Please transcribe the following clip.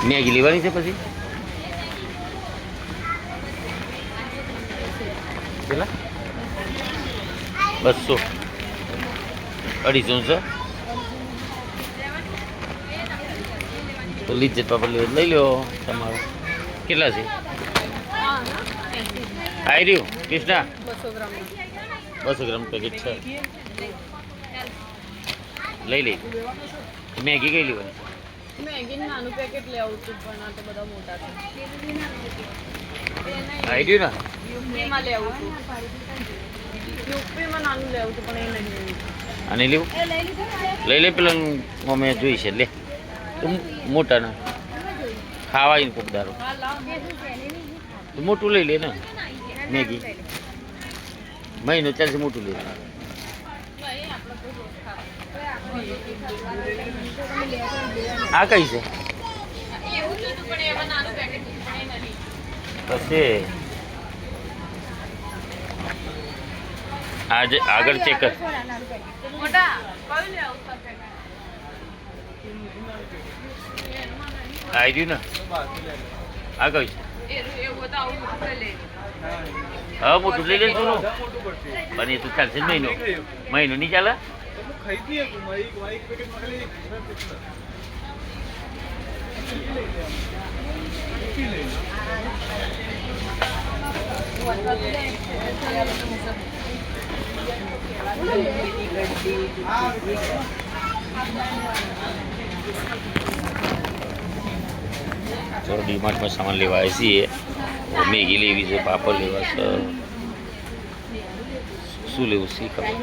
Maggi લેવાની છે પછી કેટલા 200 250 છે તો લિજ્જત પાપડ લઈ લો તમારો કેટલા છે આવી રહ્યું કૃષ્ણા 200 ગ્રામ પેકેટ છે લઈ લઈ મેગી કઈ લેવાની મેગી નાનું પેકેટ લેવું છું પણ આ તો બધા મોટા છે આવી રહ્યું ને યુપીમાં લેવું છું યુપીમાં નાનું લેવું છું પણ એ નહીં અને લેવું લઈ લે પેલા અમે જોઈ છે લે તું મોટા ને ખાવાય કોક દારો તું મોટું લઈ લે ને મેગી મહિનો ચાલશે મોટું લઈ લે આ કઈ છે પછી આજે આગળ ચેક કર આવી રહ્યું ને આ કઈ છે હા મોટું લઈ લેશું પણ એ તો ચાલશે મહિનો નહીં ચાલે ચલો ડીમાર્ટમાં સામાન લેવા આવી છીએ મેગી લેવી છે પાપડ લેવા છે શું લેવું છે ખબર